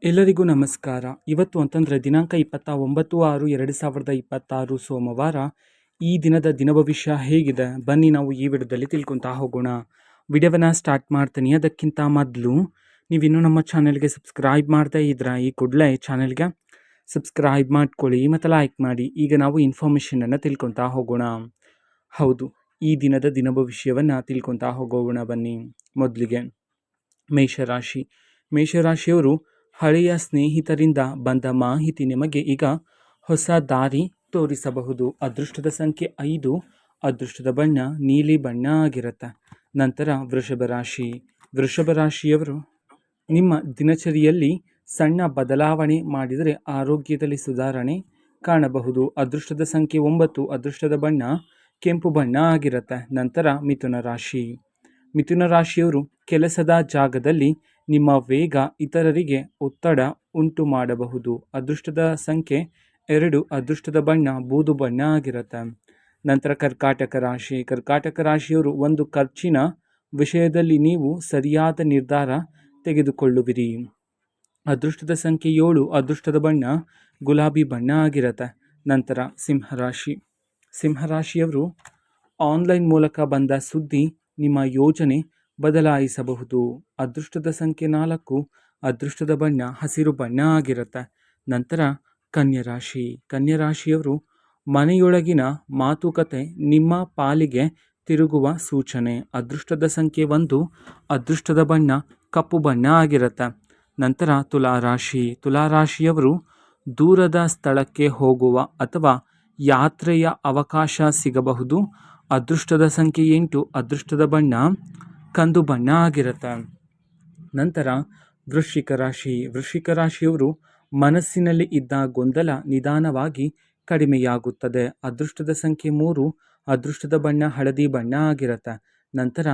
ಎಲ್ಲರಿಗೂ ನಮಸ್ಕಾರ. ಇವತ್ತು ಅಂತಂದರೆ ದಿನಾಂಕ 29/6/2026 ಸೋಮವಾರ. ಈ ದಿನದ ದಿನಭವಿಷ್ಯ ಹೇಗಿದೆ ಬನ್ನಿ ನಾವು ಈ ವಿಡಿಯೋದಲ್ಲಿ ತಿಳ್ಕೊತಾ ಹೋಗೋಣ. ವಿಡಿಯೋವನ್ನು ಸ್ಟಾರ್ಟ್ ಮಾಡ್ತೀನಿ. ಅದಕ್ಕಿಂತ ಮೊದಲು ನೀವಿನ್ನೂ ನಮ್ಮ ಚಾನೆಲ್ಗೆ ಸಬ್ಸ್ಕ್ರೈಬ್ ಮಾಡ್ತಾ ಇದ್ರೆ ಈ ಕೂಡಲೇ ಚಾನೆಲ್ಗೆ ಸಬ್ಸ್ಕ್ರೈಬ್ ಮಾಡ್ಕೊಳ್ಳಿ ಮತ್ತು ಲೈಕ್ ಮಾಡಿ. ಈಗ ನಾವು ಇನ್ಫಾರ್ಮೇಷನನ್ನು ತಿಳ್ಕೊತಾ ಹೋಗೋಣ. ಹೌದು, ಈ ದಿನದ ದಿನಭವಿಷ್ಯವನ್ನು ತಿಳ್ಕೊತಾ ಹೋಗೋಣ ಬನ್ನಿ. ಮೊದಲಿಗೆ ಮೇಷರಾಶಿಯವರು ಹಳೆಯ ಸ್ನೇಹಿತರಿಂದ ಬಂದ ಮಾಹಿತಿ ನಿಮಗೆ ಈಗ ಹೊಸ ದಾರಿ ತೋರಿಸಬಹುದು. ಅದೃಷ್ಟದ ಸಂಖ್ಯೆ 5, ಅದೃಷ್ಟದ ಬಣ್ಣ ನೀಲಿ ಬಣ್ಣ ಆಗಿರುತ್ತೆ. ನಂತರ ವೃಷಭ ರಾಶಿಯವರು ನಿಮ್ಮ ದಿನಚರಿಯಲ್ಲಿ ಸಣ್ಣ ಬದಲಾವಣೆ ಮಾಡಿದರೆ ಆರೋಗ್ಯದಲ್ಲಿ ಸುಧಾರಣೆ ಕಾಣಬಹುದು. ಅದೃಷ್ಟದ ಸಂಖ್ಯೆ 9, ಅದೃಷ್ಟದ ಬಣ್ಣ ಕೆಂಪು ಬಣ್ಣ ಆಗಿರುತ್ತೆ. ನಂತರ ಮಿಥುನ ರಾಶಿಯವರು ಕೆಲಸದ ಜಾಗದಲ್ಲಿ ನಿಮ್ಮ ವೇಗ ಇತರರಿಗೆ ಒತ್ತಡ ಉಂಟು ಮಾಡಬಹುದು. ಅದೃಷ್ಟದ ಸಂಖ್ಯೆ 2, ಅದೃಷ್ಟದ ಬಣ್ಣ ಬೂದು ಬಣ್ಣ ಆಗಿರುತ್ತೆ. ನಂತರ ಕರ್ಕಾಟಕ ರಾಶಿಯವರು ಒಂದು ಖರ್ಚಿನ ವಿಷಯದಲ್ಲಿ ನೀವು ಸರಿಯಾದ ನಿರ್ಧಾರ ತೆಗೆದುಕೊಳ್ಳುವಿರಿ. ಅದೃಷ್ಟದ ಸಂಖ್ಯೆ 7, ಅದೃಷ್ಟದ ಬಣ್ಣ ಗುಲಾಬಿ ಬಣ್ಣ ಆಗಿರುತ್ತೆ. ನಂತರ ಸಿಂಹರಾಶಿಯವರು ಆನ್ಲೈನ್ ಮೂಲಕ ಬಂದ ಸುದ್ದಿ ನಿಮ್ಮ ಯೋಜನೆ ಬದಲಾಯಿಸಬಹುದು. ಅದೃಷ್ಟದ ಸಂಖ್ಯೆ 4, ಅದೃಷ್ಟದ ಬಣ್ಣ ಹಸಿರು ಬಣ್ಣ ಆಗಿರುತ್ತೆ. ನಂತರ ಕನ್ಯರಾಶಿಯವರು ಮನೆಯೊಳಗಿನ ಮಾತುಕತೆ ನಿಮ್ಮ ಪಾಲಿಗೆ ತಿರುಗುವ ಸೂಚನೆ. ಅದೃಷ್ಟದ ಸಂಖ್ಯೆ 1, ಅದೃಷ್ಟದ ಬಣ್ಣ ಕಪ್ಪು ಬಣ್ಣ ಆಗಿರುತ್ತೆ. ನಂತರ ತುಲಾರಾಶಿಯವರು ದೂರದ ಸ್ಥಳಕ್ಕೆ ಹೋಗುವ ಅಥವಾ ಯಾತ್ರೆಯ ಅವಕಾಶ ಸಿಗಬಹುದು. ಅದೃಷ್ಟದ ಸಂಖ್ಯೆ 8, ಅದೃಷ್ಟದ ಬಣ್ಣ ಕಂದು ಬಣ್ಣ ಆಗಿರುತ್ತೆ. ನಂತರ ವೃಶ್ಚಿಕ ರಾಶಿಯವರು ಮನಸ್ಸಿನಲ್ಲಿ ಇದ್ದ ಗೊಂದಲ ನಿಧಾನವಾಗಿ ಕಡಿಮೆಯಾಗುತ್ತದೆ. ಅದೃಷ್ಟದ ಸಂಖ್ಯೆ 3, ಅದೃಷ್ಟದ ಬಣ್ಣ ಹಳದಿ ಬಣ್ಣ ಆಗಿರುತ್ತೆ. ನಂತರ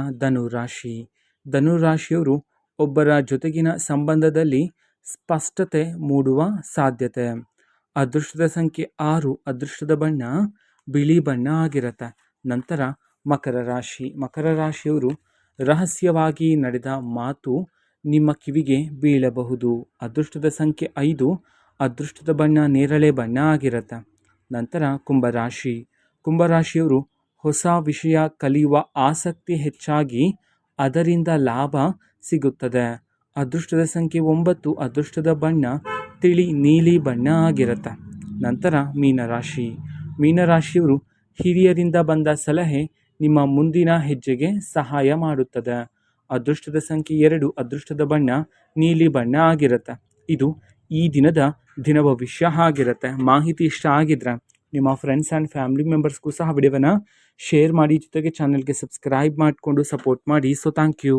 ಧನುರಾಶಿಯವರು ಒಬ್ಬರ ಜೊತೆಗಿನ ಸಂಬಂಧದಲ್ಲಿ ಸ್ಪಷ್ಟತೆ ಮೂಡುವ ಸಾಧ್ಯತೆ. ಅದೃಷ್ಟದ ಸಂಖ್ಯೆ 6, ಅದೃಷ್ಟದ ಬಣ್ಣ ಬಿಳಿ ಬಣ್ಣ ಆಗಿರುತ್ತೆ. ನಂತರ ಮಕರ ರಾಶಿಯವರು ರಹಸ್ಯವಾಗಿ ನಡೆದ ಮಾತು ನಿಮ್ಮ ಕಿವಿಗೆ ಬೀಳಬಹುದು. ಅದೃಷ್ಟದ ಸಂಖ್ಯೆ 5, ಅದೃಷ್ಟದ ಬಣ್ಣ ನೇರಳೆ ಬಣ್ಣ ಆಗಿರುತ್ತೆ. ನಂತರ ಕುಂಭರಾಶಿಯವರು ಹೊಸ ವಿಷಯ ಕಲಿಯುವ ಆಸಕ್ತಿ ಹೆಚ್ಚಾಗಿ ಅದರಿಂದ ಲಾಭ ಸಿಗುತ್ತದೆ. ಅದೃಷ್ಟದ ಸಂಖ್ಯೆ 9, ಅದೃಷ್ಟದ ಬಣ್ಣ ತಿಳಿ ನೀಲಿ ಬಣ್ಣ ಆಗಿರುತ್ತೆ. ನಂತರ ಮೀನರಾಶಿಯವರು ಹಿರಿಯರಿಂದ ಬಂದ ಸಲಹೆ ನಿಮ್ಮ ಮುಂದಿನ ಹೆಜ್ಜೆಗೆ ಸಹಾಯ ಮಾಡುತ್ತದೆ. ಅದೃಷ್ಟದ ಸಂಖ್ಯೆ 2, ಅದೃಷ್ಟದ ಬಣ್ಣ ನೀಲಿ ಬಣ್ಣ ಆಗಿರುತ್ತೆ. ಇದು ಈ ದಿನದ ದಿನಭವಿಷ್ಯ ಆಗಿರುತ್ತೆ. ಮಾಹಿತಿ ಇಷ್ಟ ಆಗಿದ್ರೆ ನಿಮ್ಮ ಫ್ರೆಂಡ್ಸ್ ಆ್ಯಂಡ್ ಫ್ಯಾಮಿಲಿ ಮೆಂಬರ್ಸ್ಗೂ ಸಹ ವಿಡಿಯೋವನ್ನು ಶೇರ್ ಮಾಡಿ, ಜೊತೆಗೆ ಚಾನಲ್ಗೆ ಸಬ್ಸ್ಕ್ರೈಬ್ ಮಾಡಿಕೊಂಡು ಸಪೋರ್ಟ್ ಮಾಡಿ. So thank you.